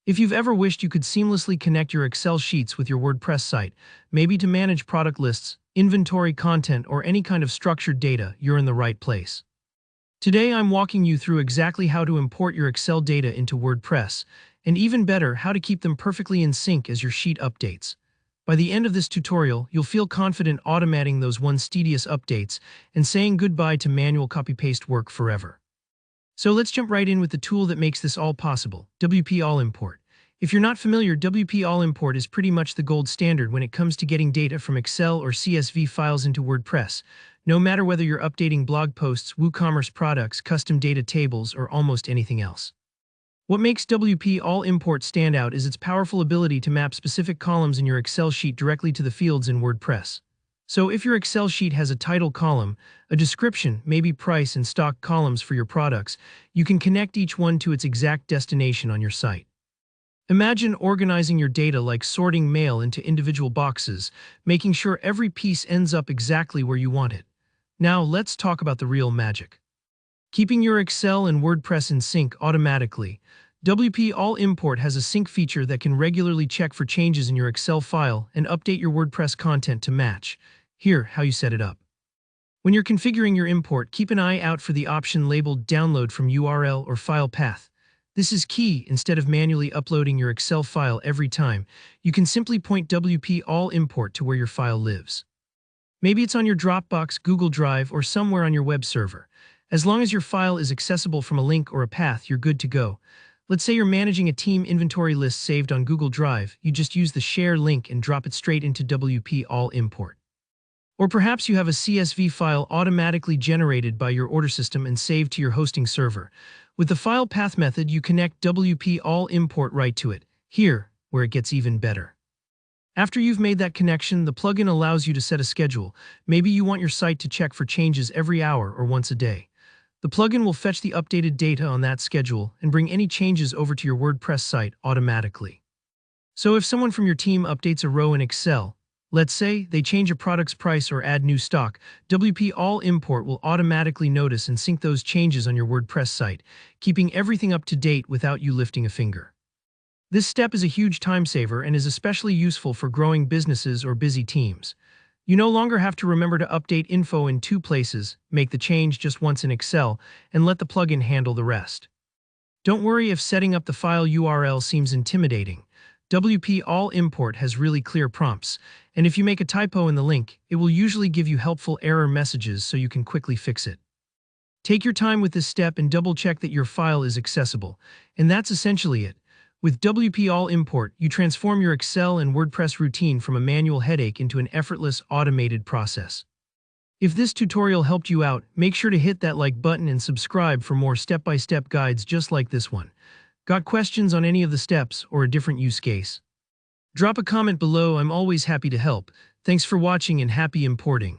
If you've ever wished you could seamlessly connect your Excel sheets with your WordPress site, maybe to manage product lists, inventory content, or any kind of structured data, you're in the right place. Today I'm walking you through exactly how to import your Excel data into WordPress, and even better, how to keep them perfectly in sync as your sheet updates. By the end of this tutorial, you'll feel confident automating those once tedious updates and saying goodbye to manual copy-paste work forever. So let's jump right in with the tool that makes this all possible, WP All Import. If you're not familiar, WP All Import is pretty much the gold standard when it comes to getting data from Excel or CSV files into WordPress, no matter whether you're updating blog posts, WooCommerce products, custom data tables, or almost anything else. What makes WP All Import stand out is its powerful ability to map specific columns in your Excel sheet directly to the fields in WordPress. So if your Excel sheet has a title column, a description, maybe price and stock columns for your products, you can connect each one to its exact destination on your site. Imagine organizing your data like sorting mail into individual boxes, making sure every piece ends up exactly where you want it. Now let's talk about the real magic. Keeping your Excel and WordPress in sync automatically, WP All Import has a sync feature that can regularly check for changes in your Excel file and update your WordPress content to match. Here, how you set it up. When you're configuring your import, keep an eye out for the option labeled Download from URL or File Path. This is key. Instead of manually uploading your Excel file every time, you can simply point WP All Import to where your file lives. Maybe it's on your Dropbox, Google Drive, or somewhere on your web server. As long as your file is accessible from a link or a path, you're good to go. Let's say you're managing a team inventory list saved on Google Drive. You just use the Share link and drop it straight into WP All Import. Or perhaps you have a CSV file automatically generated by your order system and saved to your hosting server. With the File Path method, you connect WP All Import right to it. Here, where it gets even better. After you've made that connection, the plugin allows you to set a schedule. Maybe you want your site to check for changes every hour or once a day. The plugin will fetch the updated data on that schedule and bring any changes over to your WordPress site automatically. So if someone from your team updates a row in Excel, let's say they change a product's price or add new stock, WP All Import will automatically notice and sync those changes on your WordPress site, keeping everything up to date without you lifting a finger. This step is a huge time saver and is especially useful for growing businesses or busy teams. You no longer have to remember to update info in two places, make the change just once in Excel, and let the plugin handle the rest. Don't worry if setting up the file URL seems intimidating. WP All Import has really clear prompts, and if you make a typo in the link, it will usually give you helpful error messages so you can quickly fix it. Take your time with this step and double-check that your file is accessible, and that's essentially it. With WP All Import, you transform your Excel and WordPress routine from a manual headache into an effortless, automated process. If this tutorial helped you out, make sure to hit that like button and subscribe for more step-by-step guides just like this one. Got questions on any of the steps or a different use case? Drop a comment below. I'm always happy to help. Thanks for watching and happy importing.